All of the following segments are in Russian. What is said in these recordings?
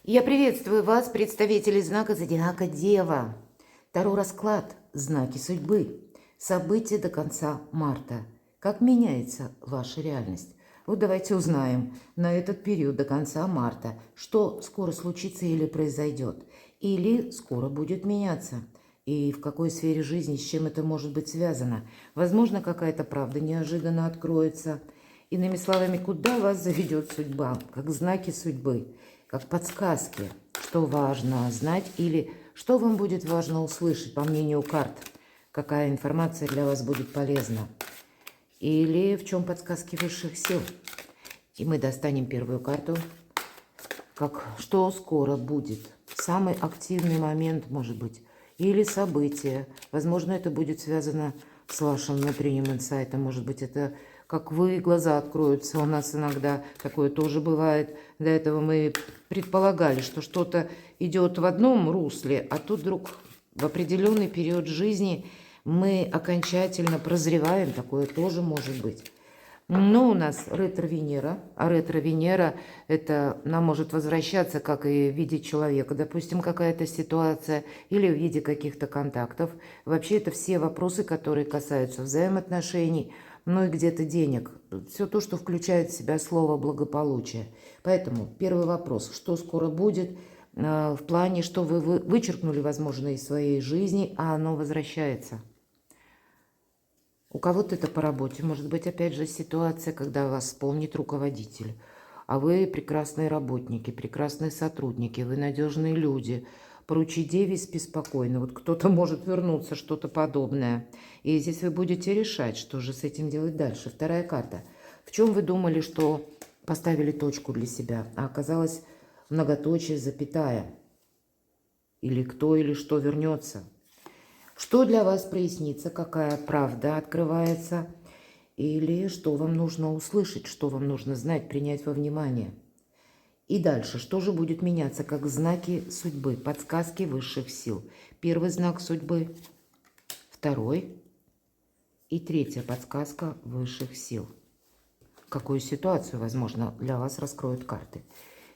Я приветствую вас, представители знака Зодиака Дева. Таро расклад, знаки судьбы, события до конца марта. Как меняется ваша реальность? Вот давайте узнаем на этот период до конца марта, что скоро случится или произойдет, или скоро будет меняться. И в какой сфере жизни, с чем это может быть связано. Возможно, какая-то правда неожиданно откроется. Иными словами, куда вас заведет судьба, как знаки судьбы, как подсказки, что важно знать или что вам будет важно услышать, по мнению карт, какая информация для вас будет полезна, или в чем подсказки высших сил. И мы достанем первую карту, как что скоро будет, самый активный момент, может быть, или событие. Возможно, это будет связано с вашим внутренним инсайтом, может быть, это как вы, глаза откроются. У нас иногда такое тоже бывает. До этого мы предполагали, что что-то идет в одном русле, а тут вдруг в определенный период жизни мы окончательно прозреваем. Такое тоже может быть. Но у нас ретро-Венера, а ретро-Венера это нам может возвращаться как и в виде человека, допустим, какая-то ситуация или в виде каких-то контактов. Вообще это все вопросы, которые касаются взаимоотношений, ну и где-то денег. Все то, что включает в себя слово благополучие. Поэтому первый вопрос, что скоро будет в плане, что вы вычеркнули, возможно, из своей жизни, а оно возвращается. У кого-то это по работе. Может быть, опять же, ситуация, когда вас вспомнит руководитель. А вы прекрасные работники, прекрасные сотрудники, вы надежные люди. Поручи деве, спи спокойно. Вот кто-то может вернуться, что-то подобное. И здесь вы будете решать, что же с этим делать дальше. Вторая карта. В чем вы думали, что поставили точку для себя, а оказалось многоточие, запятая. Или кто, или что вернется. Что для вас прояснится, какая правда открывается, или что вам нужно услышать, что вам нужно знать, принять во внимание. И дальше, что же будет меняться, как знаки судьбы, подсказки высших сил. Первый знак судьбы, второй и третья подсказка высших сил. Какую ситуацию, возможно, для вас раскроют карты.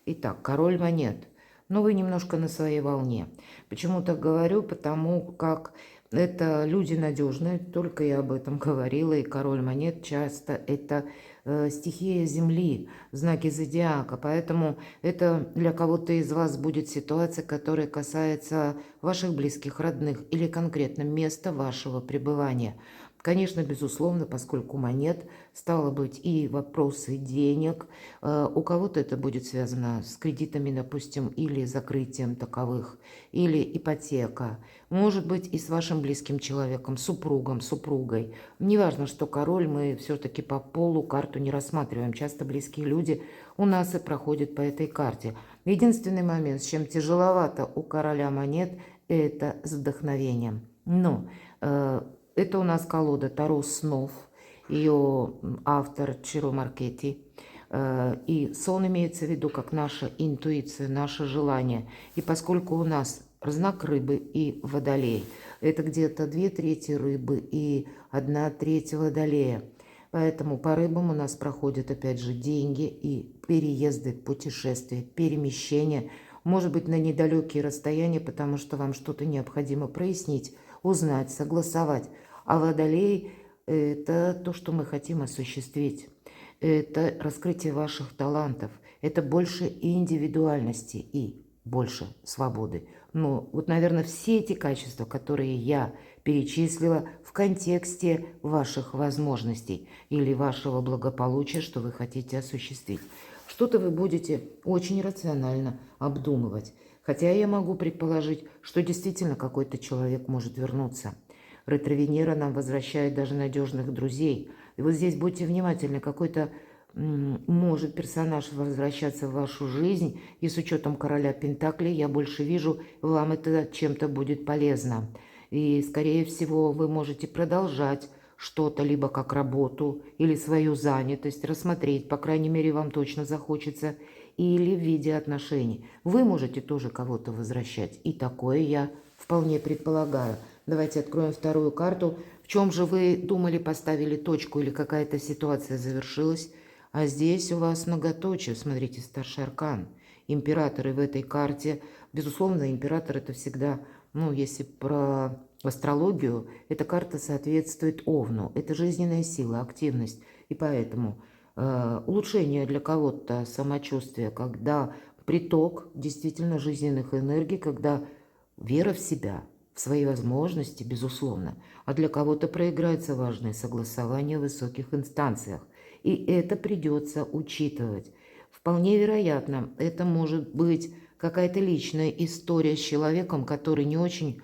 Итак, король монет. Но вы немножко на своей волне. Почему так говорю? Потому как это люди надежные, только я об этом говорила, и король монет часто это стихия Земли, знаки зодиака. Поэтому это для кого-то из вас будет ситуация, которая касается ваших близких, родных или конкретно места вашего пребывания. Конечно, безусловно, поскольку монет, стало быть, и вопросы денег. У кого-то это будет связано с кредитами, допустим, или закрытием таковых, или ипотека. Может быть, и с вашим близким человеком, супругом, супругой. Неважно, что король, мы все-таки по полу карту не рассматриваем. Часто близкие люди у нас и проходят по этой карте. Единственный момент, с чем тяжеловато у короля монет, это с вдохновением. Но это у нас колода Таро снов, ее автор Чиро Маркетти. И сон имеется в виду как наша интуиция, наше желание. И поскольку у нас знак рыбы и водолей, это где-то 2/3 рыбы и 1/3 водолея. Поэтому по рыбам у нас проходят опять же деньги и переезды, путешествия, перемещения. Может быть, на недалекие расстояния, потому что вам что-то необходимо прояснить, узнать, согласовать. А водолей – это то, что мы хотим осуществить. Это раскрытие ваших талантов. Это больше индивидуальности и больше свободы. Но вот, наверное, все эти качества, которые я перечислила в контексте ваших возможностей или вашего благополучия, что вы хотите осуществить. Что-то вы будете очень рационально обдумывать. Хотя я могу предположить, что действительно какой-то человек может вернуться. Ретро-Венера нам возвращает даже надежных друзей. И вот здесь будьте внимательны, какой-то может персонаж возвращаться в вашу жизнь, и с учетом короля Пентаклей я больше вижу, вам это чем-то будет полезно. И, скорее всего, вы можете продолжать что-то, либо как работу, или свою занятость рассмотреть, по крайней мере, вам точно захочется, или в виде отношений. Вы можете тоже кого-то возвращать, и такое я вполне предполагаю. Давайте откроем вторую карту. В чем же вы думали, поставили точку или какая-то ситуация завершилась? А здесь у вас многоточие. Смотрите, старший аркан. императоры в этой карте. Безусловно, император это всегда, ну, если про астрологию, эта карта соответствует Овну. Это жизненная сила, активность. И поэтому улучшение для кого-то самочувствия, когда приток действительно жизненных энергий, когда вера в себя, в свои возможности, безусловно. А для кого-то проиграется важное согласование в высоких инстанциях. И это придется учитывать. Вполне вероятно, это может быть какая-то личная история с человеком, который не очень,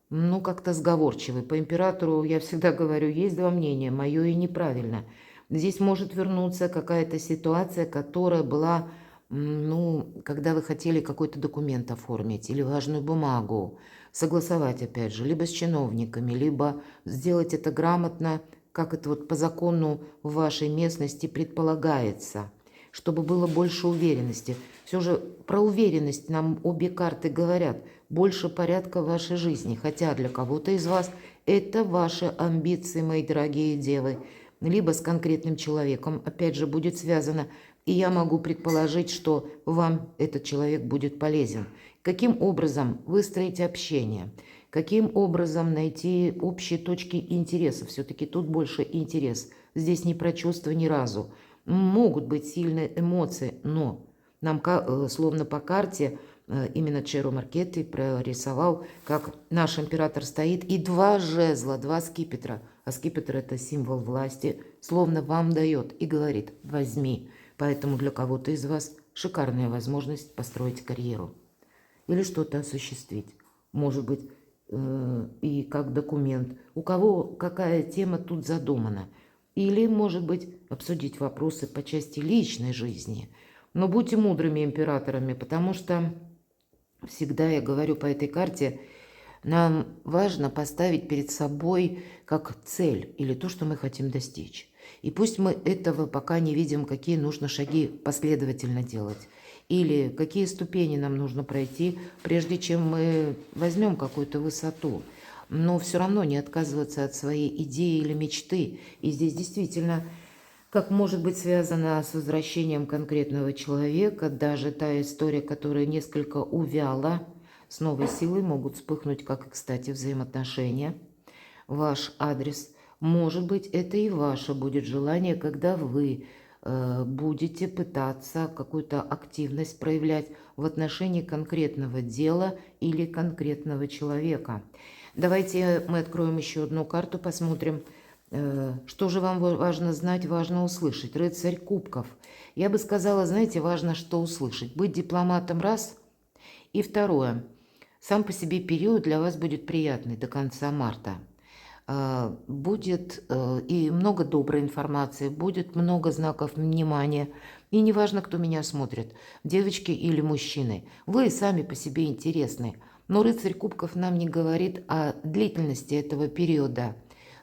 ну, как-то сговорчивый. По императору я всегда говорю, есть два мнения, мое и неправильно. Здесь может вернуться какая-то ситуация, которая была, ну, когда вы хотели какой-то документ оформить или важную бумагу, согласовать, опять же, либо с чиновниками, либо сделать это грамотно, как это вот по закону в вашей местности предполагается, чтобы было больше уверенности. Все же про уверенность нам обе карты говорят. Больше порядка в вашей жизни. Хотя для кого-то из вас это ваши амбиции, мои дорогие девы. Либо с конкретным человеком, опять же, будет связано. И я могу предположить, что вам этот человек будет полезен. Каким образом выстроить общение? Каким образом найти общие точки интереса? Все-таки тут больше интерес. Здесь не про чувства ни разу. Могут быть сильные эмоции, но нам словно по карте именно Черо Маркетти прорисовал, как наш император стоит, и два жезла, два скипетра. А скипетр – это символ власти, словно вам дает и говорит «возьми». Поэтому для кого-то из вас шикарная возможность построить карьеру или что-то осуществить. Может быть, и как документ. У кого какая тема тут задумана. Или, может быть, обсудить вопросы по части личной жизни. Но будьте мудрыми императорами, потому что всегда я говорю по этой карте, нам важно поставить перед собой как цель или то, что мы хотим достичь. И пусть мы этого пока не видим, какие нужно шаги последовательно делать. Или какие ступени нам нужно пройти, прежде чем мы возьмем какую-то высоту. Но все равно не отказываться от своей идеи или мечты. И здесь действительно, как может быть связано с возвращением конкретного человека, даже та история, которая несколько увяла, с новой силой могут вспыхнуть, как и, кстати, взаимоотношения. Ваш адрес. Может быть, это и ваше будет желание, когда вы будете пытаться какую-то активность проявлять в отношении конкретного дела или конкретного человека. Давайте мы откроем еще одну карту, посмотрим, что же вам важно знать, важно услышать. Рыцарь кубков. Я бы сказала, знаете, важно что услышать. Быть дипломатом раз. И второе. Сам по себе период для вас будет приятный до конца марта. Будет и много доброй информации, будет много знаков внимания. И неважно, кто меня смотрит, девочки или мужчины. Вы сами по себе интересны. Но рыцарь кубков нам не говорит о длительности этого периода.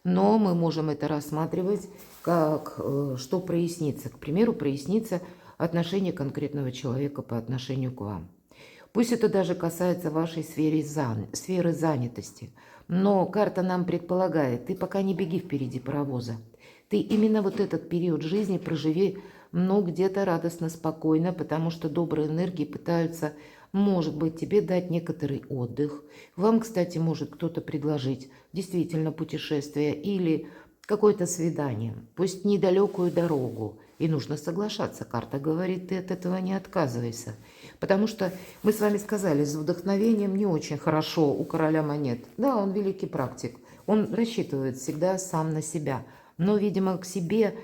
Но мы можем это рассматривать как что прояснится. К примеру, прояснится отношение конкретного человека по отношению к вам. Пусть это даже касается вашей сферы занятости. Но карта нам предполагает, ты пока не беги впереди паровоза. Ты именно вот этот период жизни проживи, ну, где-то радостно, спокойно, потому что добрые энергии пытаются, может быть, тебе дать некоторый отдых. Вам, кстати, может кто-то предложить действительно путешествие или какое-то свидание, пусть недалекую дорогу. И нужно соглашаться. Карта говорит, ты от этого не отказывайся. Потому что мы с вами сказали, с вдохновением не очень хорошо у короля монет. Да, он великий практик. Он рассчитывает всегда сам на себя. Но, видимо, к себе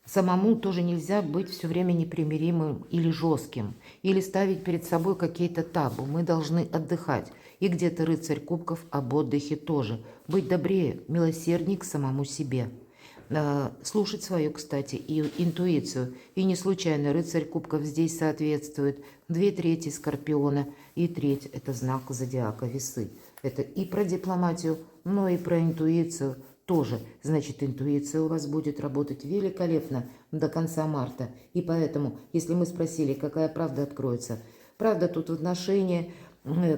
самому тоже нельзя быть все время непримиримым или жестким. Или ставить перед собой какие-то табу. Мы должны отдыхать. И где-то рыцарь кубков об отдыхе тоже. Быть добрее, милосердней к самому себе. Слушать свою, кстати, и интуицию. И не случайно рыцарь кубков здесь соответствует 2/3 Скорпиона, и треть – это знак зодиака Весы. Это и про дипломатию, но и про интуицию тоже. Значит, интуиция у вас будет работать великолепно до конца марта. И поэтому, если мы спросили, какая правда откроется, правда тут в отношении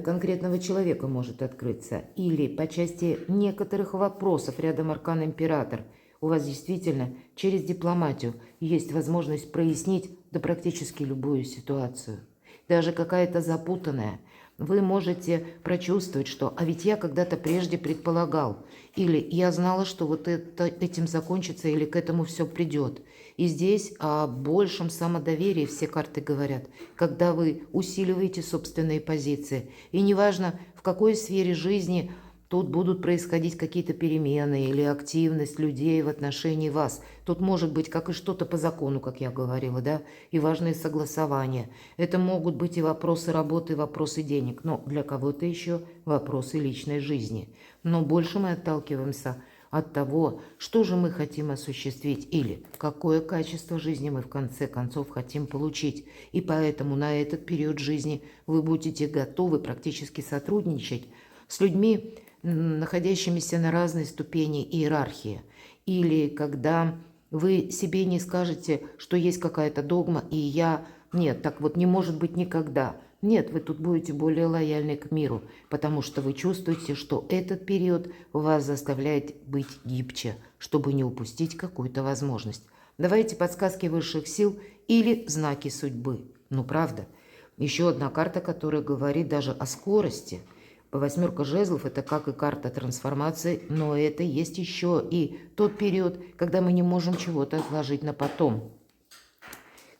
конкретного человека может открыться. Или по части некоторых вопросов рядом аркан император – у вас действительно через дипломатию есть возможность прояснить да практически любую ситуацию. даже какая-то запутанная. Вы можете прочувствовать, что «а ведь я когда-то прежде предполагал», или «я знала, что вот этим закончится, или к этому все придет». И здесь о большем самодоверии все карты говорят, когда вы усиливаете собственные позиции. И неважно, в какой сфере жизни тут будут происходить какие-то перемены или активность людей в отношении вас. Тут может быть как и что-то по закону, как я говорила, да, и важные согласования. Это могут быть и вопросы работы, и вопросы денег, но для кого-то еще вопросы личной жизни. Но больше мы отталкиваемся от того, что же мы хотим осуществить или какое качество жизни мы в конце концов хотим получить. И поэтому на этот период жизни вы будете готовы практически сотрудничать с людьми, находящимися на разной ступени иерархии. Или когда вы себе не скажете, что есть какая-то догма, и я... Нет, так вот не может быть никогда. Нет, вы тут будете более лояльны к миру, потому что вы чувствуете, что этот период вас заставляет быть гибче, чтобы не упустить какую-то возможность. Давайте подсказки высших сил или знаки судьбы. Ну, правда. Еще одна карта, которая говорит даже о скорости. Восьмерка жезлов – это как и карта трансформации, но это есть еще и тот период, когда мы не можем чего-то отложить на потом.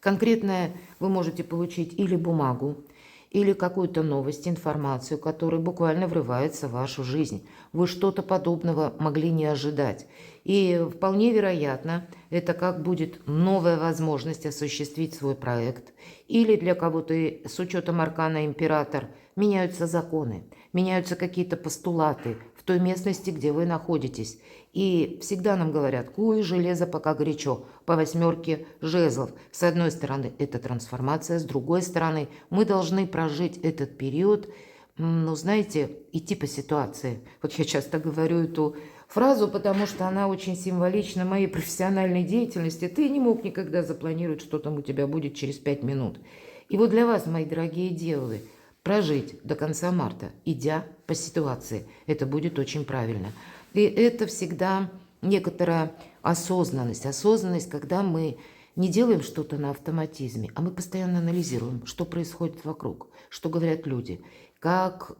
Конкретное вы можете получить или бумагу, или какую-то новость, информацию, которая буквально врывается в вашу жизнь. Вы что-то подобного могли не ожидать. И вполне вероятно, это как будет новая возможность осуществить свой проект. Или для кого-то с учетом аркана император меняются законы, меняются какие-то постулаты в той местности, где вы находитесь. И всегда нам говорят, куй железо пока горячо, по восьмерке жезлов. С одной стороны, это трансформация, с другой стороны, мы должны прожить этот период, ну, знаете, идти по ситуации. Вот я часто говорю эту фразу, потому что она очень символична моей профессиональной деятельности. Ты не мог никогда запланировать, что там у тебя будет через 5 минут. И вот для вас, мои дорогие девы, прожить до конца марта, идя по ситуации, это будет очень правильно. И это всегда некоторая осознанность. Осознанность, когда мы не делаем что-то на автоматизме, а мы постоянно анализируем, что происходит вокруг, что говорят люди, как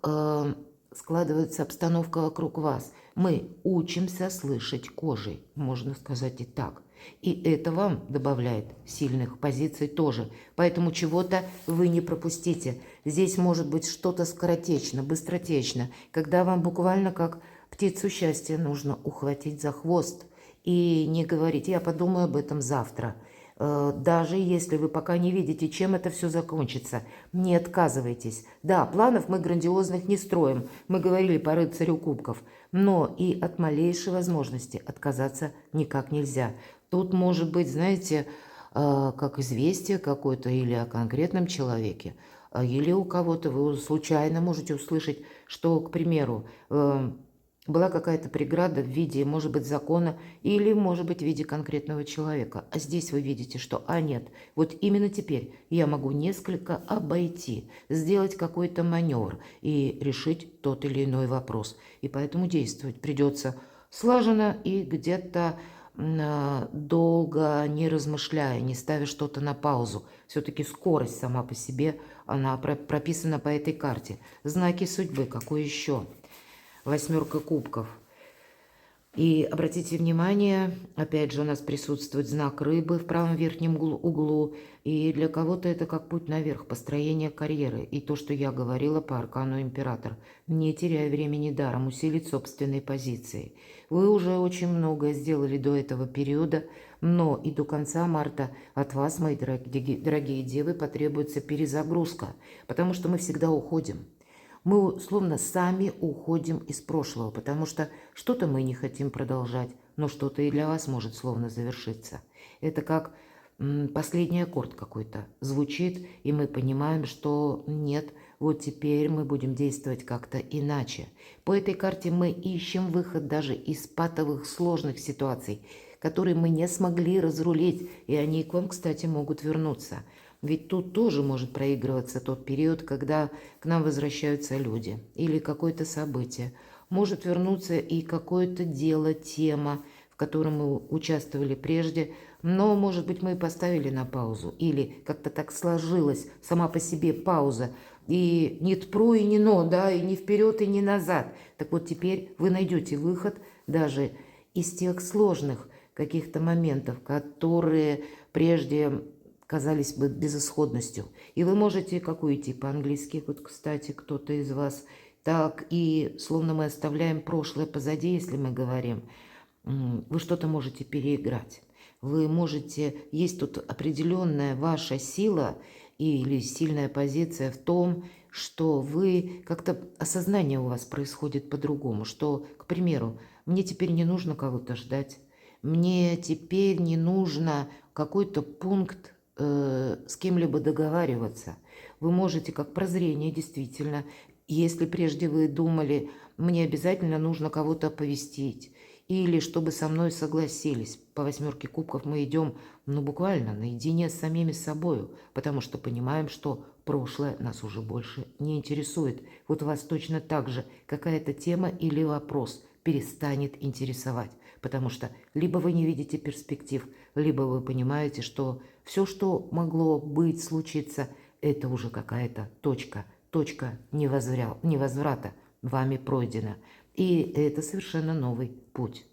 складывается обстановка вокруг вас. Мы учимся слышать кожей, можно сказать и так. И это вам добавляет сильных позиций тоже. Поэтому чего-то вы не пропустите. Здесь может быть что-то скоротечно, быстротечно, когда вам буквально как птицу счастья нужно ухватить за хвост и не говорить «я подумаю об этом завтра». Даже если вы пока не видите, чем это все закончится, не отказывайтесь. Да, планов мы грандиозных не строим, мы говорили по рыцарю кубков, но и от малейшей возможности отказаться никак нельзя. Тут может быть, знаете, как известие какое-то или о конкретном человеке, или у кого-то вы случайно можете услышать, что, к примеру, была какая-то преграда в виде, может быть, закона или, может быть, в виде конкретного человека. А здесь вы видите, что, нет, вот именно теперь я могу несколько обойти, сделать какой-то маневр и решить тот или иной вопрос. И поэтому действовать придется слаженно и где-то долго не размышляя, не ставя что-то на паузу. Все-таки скорость сама по себе, она прописана по этой карте. Знаки судьбы, какой еще? Восьмерка кубков. И обратите внимание, опять же у нас присутствует знак рыбы в правом верхнем углу. И для кого-то это как путь наверх, построение карьеры. И то, что я говорила по аркану император. Не теряя времени даром, усилить собственные позиции. Вы уже очень многое сделали до этого периода, но и до конца марта от вас, мои дорогие девы, потребуется перезагрузка. Потому что мы всегда уходим. Мы словно сами уходим из прошлого, потому что что-то мы не хотим продолжать, но что-то и для вас может словно завершиться. Это как последний аккорд какой-то звучит, и мы понимаем, что нет, вот теперь мы будем действовать как-то иначе. По этой карте мы ищем выход даже из патовых сложных ситуаций, которые мы не смогли разрулить, и они к вам, кстати, могут вернуться. Ведь тут тоже может проигрываться тот период, когда к нам возвращаются люди или какое-то событие. Может вернуться и какое-то дело, тема, в котором мы участвовали прежде, но, может быть, мы поставили на паузу, или как-то так сложилась сама по себе пауза, и не тпру, и не но, да, и не вперед, и не назад. Так вот, теперь вы найдете выход даже из тех сложных каких-то моментов, которые прежде казались бы безысходностью. И вы можете как уйти по-английски, вот, кстати, кто-то из вас, так и словно мы оставляем прошлое позади, если мы говорим, вы что-то можете переиграть. Вы можете, есть тут определенная ваша сила или сильная позиция в том, что вы, как-то осознание у вас происходит по-другому, что, к примеру, мне теперь не нужно кого-то ждать, мне теперь не нужно какой-то пункт с кем-либо договариваться. Вы можете, как прозрение, действительно, если прежде вы думали, мне обязательно нужно кого-то оповестить, или чтобы со мной согласились. По 8 кубков мы идем, ну, буквально наедине с самими собою, потому что понимаем, что прошлое нас уже больше не интересует. Вот вас точно так же какая-то тема или вопрос перестанет интересовать, потому что либо вы не видите перспектив, либо вы понимаете, что все, что могло быть, случиться, это уже какая-то точка невозврата вами пройдена. И это совершенно новый путь.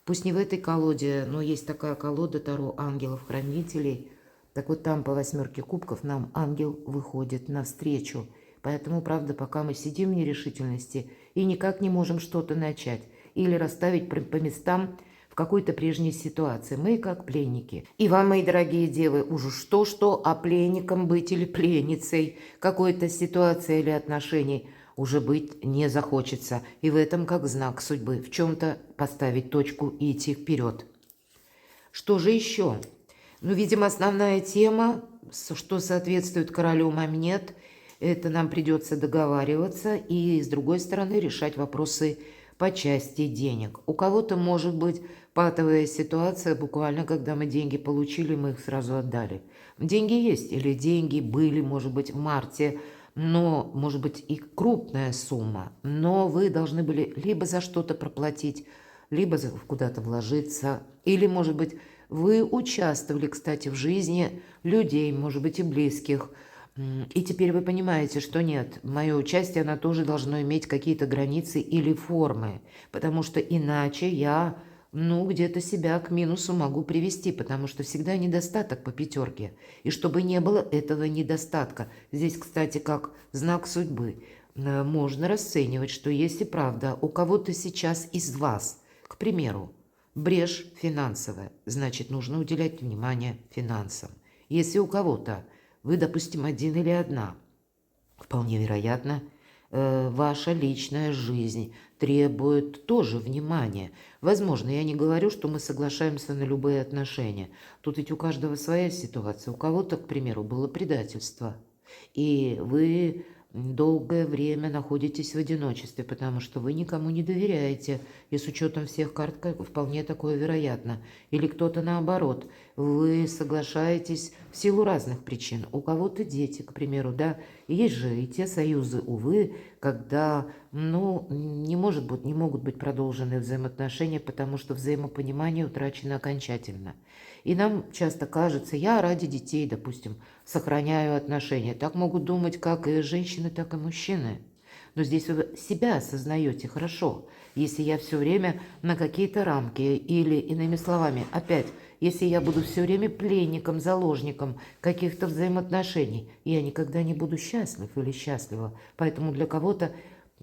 Пусть не в этой колоде, но есть такая колода Таро ангелов-хранителей. Так вот там по 8 кубков нам ангел выходит навстречу. Поэтому, правда, пока мы сидим в нерешительности и никак не можем что-то начать или расставить по местам в какой-то прежней ситуации, мы как пленники. И вам, мои дорогие девы, уже что-что, а пленником быть или пленницей какой-то ситуации или отношений уже быть не захочется. И в этом как знак судьбы. В чем-то поставить точку и идти вперед. Что же еще? Ну, видимо, основная тема, что соответствует королю Мамнет, это нам придется договариваться и, с другой стороны, решать вопросы по части денег. У кого-то может быть патовая ситуация, буквально, когда мы деньги получили, мы их сразу отдали. Деньги есть, или деньги были, может быть, в марте, но, может быть, и крупная сумма, но вы должны были либо за что-то проплатить, либо куда-то вложиться, или, может быть, вы участвовали, кстати, в жизни людей, может быть, и близких, и теперь вы понимаете, что нет, мое участие, оно тоже должно иметь какие-то границы или формы, потому что иначе я, где-то себя к минусу могу привести, потому что всегда недостаток по 5. И чтобы не было этого недостатка. Здесь, кстати, как знак судьбы, можно расценивать, что если правда у кого-то сейчас из вас, к примеру, брешь финансовая, значит, нужно уделять внимание финансам. Если у кого-то вы, допустим, один или одна, вполне вероятно, ваша личная жизнь требует тоже внимания. Возможно, я не говорю, что мы соглашаемся на любые отношения. Тут ведь у каждого своя ситуация. У кого-то, к примеру, было предательство, и вы долгое время находитесь в одиночестве, потому что вы никому не доверяете, и с учетом всех карт вполне такое вероятно. Или кто-то наоборот, вы соглашаетесь в силу разных причин. У кого-то дети, к примеру, да, и есть же и те союзы, увы, когда, не могут быть продолжены взаимоотношения, потому что взаимопонимание утрачено окончательно. И нам часто кажется, я ради детей, допустим, сохраняю отношения. Так могут думать как и женщины, так и мужчины. Но здесь вы себя осознаете хорошо. Если я все время на какие-то рамки, или, иными словами, опять, если я буду все время пленником, заложником каких-то взаимоотношений, я никогда не буду счастлив или счастлива. Поэтому для кого-то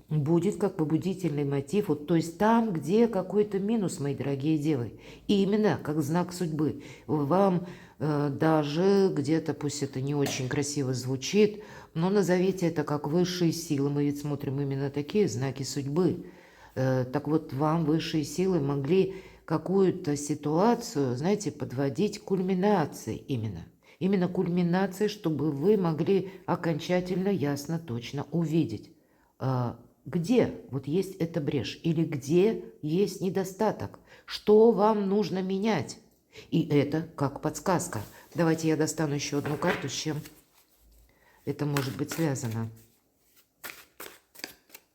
будет как побудительный мотив, то есть там, где какой-то минус, мои дорогие девы. И именно как знак судьбы. Вам даже где-то, пусть это не очень красиво звучит, но назовите это как высшие силы. Мы ведь смотрим именно такие знаки судьбы. Так вот, вам высшие силы могли какую-то ситуацию, знаете, подводить к кульминации именно. Именно кульминации, чтобы вы могли окончательно, ясно, точно увидеть, где вот есть эта брешь или где есть недостаток, что вам нужно менять. И это как подсказка. Давайте я достану еще одну карту, с чем это может быть связано.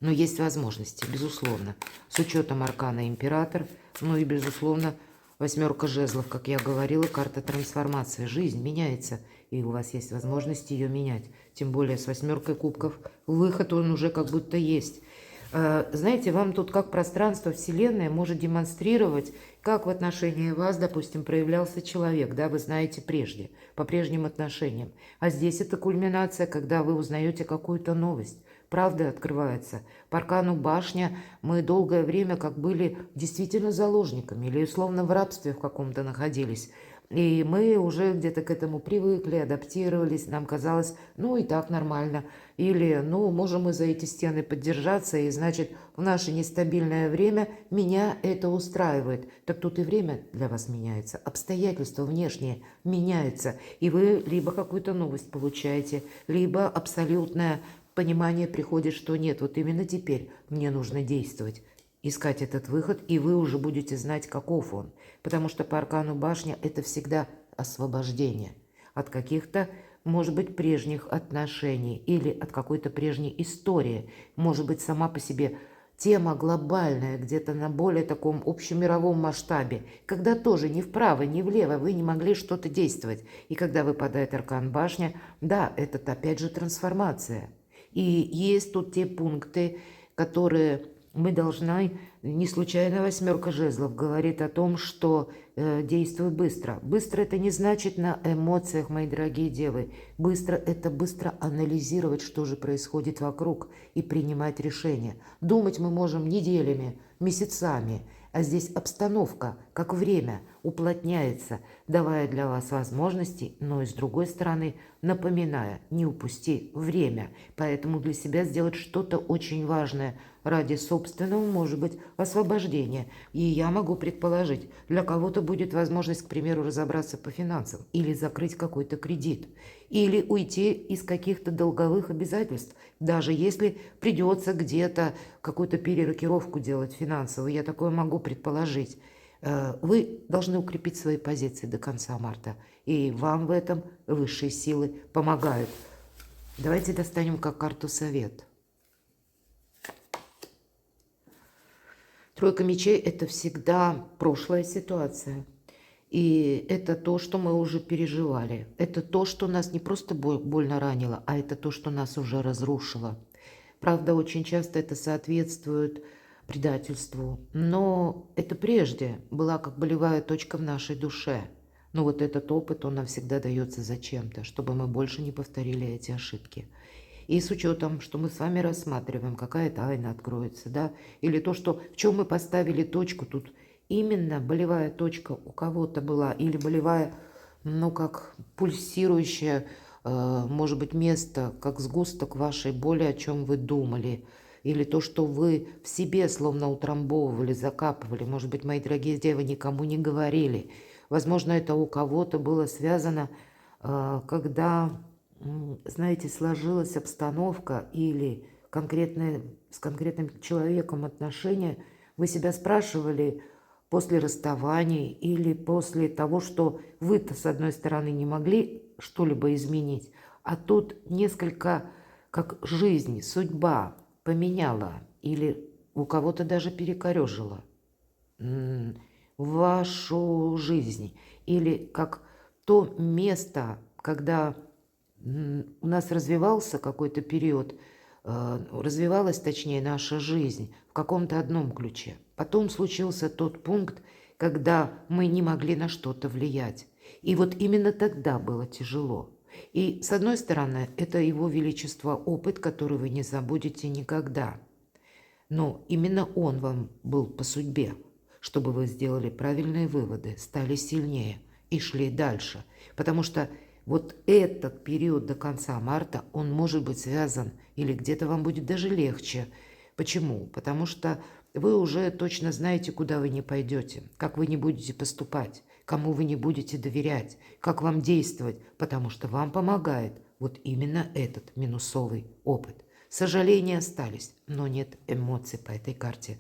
Но есть возможности, безусловно, с учетом аркана император, ну и, безусловно, восьмерка жезлов, как я говорила, карта трансформации. Жизнь меняется, и у вас есть возможность ее менять. Тем более с восьмеркой кубков выход он уже как будто есть. Знаете, вам тут как пространство Вселенная может демонстрировать, как в отношении вас, допустим, проявлялся человек, да, вы знаете прежде, по прежним отношениям. А здесь это кульминация, когда вы узнаете какую-то новость. Правда открывается. По аркану башня мы долгое время как были действительно заложниками или условно в рабстве в каком-то находились. И мы уже где-то к этому привыкли, адаптировались, нам казалось, ну и так нормально. Или, ну, можем мы за эти стены поддержаться, и значит, в наше нестабильное время меня это устраивает. Так тут и время для вас меняется, обстоятельства внешние меняются, и вы либо какую-то новость получаете, либо абсолютное понимание приходит, что нет, вот именно теперь мне нужно действовать, искать этот выход, и вы уже будете знать, каков он. Потому что по аркану башня это всегда освобождение от каких-то, может быть, прежних отношений или от какой-то прежней истории. Может быть, сама по себе тема глобальная, где-то на более таком общемировом масштабе, когда тоже ни вправо, ни влево вы не могли что-то действовать. И когда выпадает аркан башня, да, это опять же трансформация. И есть тут те пункты, которые мы должны, не случайно восьмерка жезлов говорит о том, что действуй быстро. Быстро это не значит на эмоциях, мои дорогие девы. Быстро это быстро анализировать, что же происходит вокруг, и принимать решения. Думать мы можем неделями, месяцами, а здесь обстановка, как время, уплотняется, давая для вас возможности, но и с другой стороны, напоминая, не упусти время. Поэтому для себя сделать что-то очень важное ради собственного, может быть, освобождения. И я могу предположить, для кого-то будет возможность, к примеру, разобраться по финансам или закрыть какой-то кредит, или уйти из каких-то долговых обязательств, даже если придется где-то какую-то перерокировку делать финансовую, я такое могу предположить. Вы должны укрепить свои позиции до конца марта, и вам в этом высшие силы помогают. Давайте достанем как карту совет. Тройка мечей – это всегда прошлая ситуация. И это то, что мы уже переживали. Это то, что нас не просто больно ранило, а это то, что нас уже разрушило. Правда, очень часто это соответствует предательству. Но это прежде была как болевая точка в нашей душе. Но вот этот опыт, он нам всегда дается зачем-то, чтобы мы больше не повторили эти ошибки. И с учетом, что мы с вами рассматриваем, какая тайна откроется, да, или то, что в чем мы поставили точку, тут именно болевая точка у кого-то была, или болевая, ну, как пульсирующая, может быть, место, как сгусток вашей боли, о чем вы думали, или то, что вы в себе словно утрамбовывали, закапывали, может быть, мои дорогие девы, никому не говорили. Возможно, это у кого-то было связано, когда, знаете, сложилась обстановка или с конкретным человеком отношения, вы себя спрашивали после расставаний или после того, что вы-то, с одной стороны, не могли что-либо изменить, а тут несколько, как жизнь, судьба поменяла или у кого-то даже перекорежила вашу жизнь. Или как то место, когда у нас развивался какой-то период, развивалась, точнее, наша жизнь в каком-то одном ключе. Потом случился тот пункт, когда мы не могли на что-то влиять. И вот именно тогда было тяжело. И, с одной стороны, это Его Величество опыт, который вы не забудете никогда. Но именно он вам был по судьбе, чтобы вы сделали правильные выводы, стали сильнее и шли дальше. Потому что вот этот период до конца марта, он может быть связан, или где-то вам будет даже легче. Почему? Потому что вы уже точно знаете, куда вы не пойдете, как вы не будете поступать, кому вы не будете доверять, как вам действовать, потому что вам помогает вот именно этот минусовый опыт. Сожаления остались, но нет эмоций по этой карте.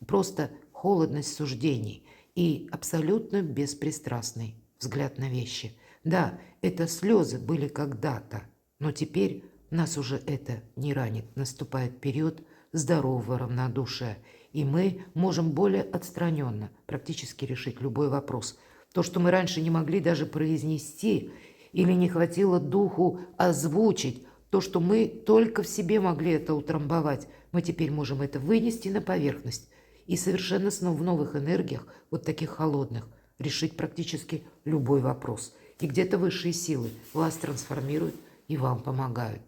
Просто холодность суждений и абсолютно беспристрастный взгляд на вещи. Да, это слезы были когда-то, но теперь нас уже это не ранит. Наступает период здорового равнодушия, и мы можем более отстраненно практически решить любой вопрос. То, что мы раньше не могли даже произнести или не хватило духу озвучить, то, что мы только в себе могли это утрамбовать, мы теперь можем это вынести на поверхность и совершенно снова в новых энергиях, вот таких холодных, решить практически любой вопрос. И где-то высшие силы вас трансформируют и вам помогают.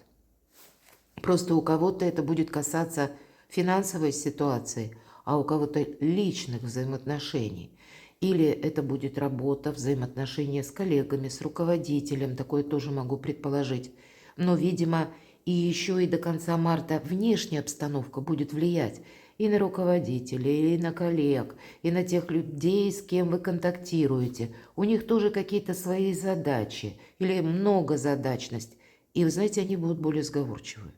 Просто у кого-то это будет касаться финансовой ситуации, а у кого-то личных взаимоотношений. Или это будет работа, взаимоотношения с коллегами, с руководителем, такое тоже могу предположить. Но, видимо, и еще и до конца марта внешняя обстановка будет влиять и на руководителей, и на коллег, и на тех людей, с кем вы контактируете. У них тоже какие-то свои задачи или многозадачность. И, вы знаете, они будут более сговорчивы.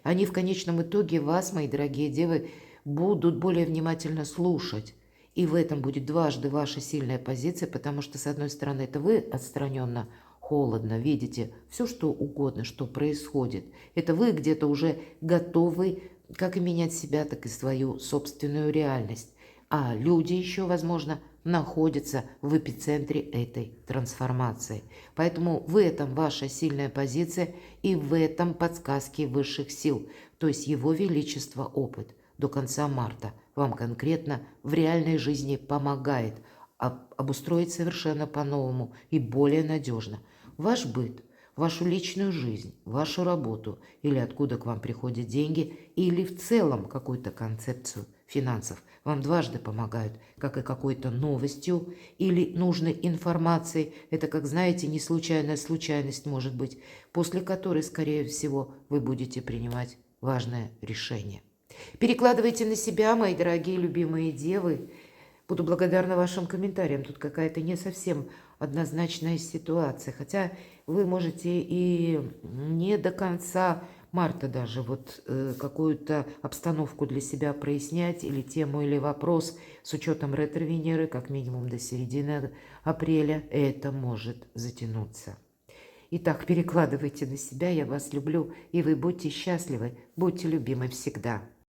Они в конечном итоге вас, мои дорогие девы, будут более внимательно слушать. И в этом будет дважды ваша сильная позиция, потому что, с одной стороны, это вы отстраненно, холодно видите все, что угодно, что происходит. Это вы где-то уже готовы как и менять себя, так и свою собственную реальность. А люди еще, возможно, находятся в эпицентре этой трансформации. Поэтому в этом ваша сильная позиция и в этом подсказки высших сил, то есть Его Величество опыт до конца марта вам конкретно в реальной жизни помогает обустроить совершенно по-новому и более надежно ваш быт, вашу личную жизнь, вашу работу, или откуда к вам приходят деньги, или в целом какую-то концепцию финансов. Вам дважды помогают, как и какой-то новостью или нужной информацией. Это, как знаете, не случайная случайность может быть, после которой, скорее всего, вы будете принимать важное решение. Перекладывайте на себя, мои дорогие любимые девы. Буду благодарна вашим комментариям. Тут какая-то не совсем однозначная ситуация. Хотя вы можете и не до конца марта даже вот какую-то обстановку для себя прояснять, или тему, или вопрос с учетом ретро-Венеры, как минимум до середины апреля. Это может затянуться. Итак, перекладывайте на себя. Я вас люблю, и вы будьте счастливы, будьте любимы всегда.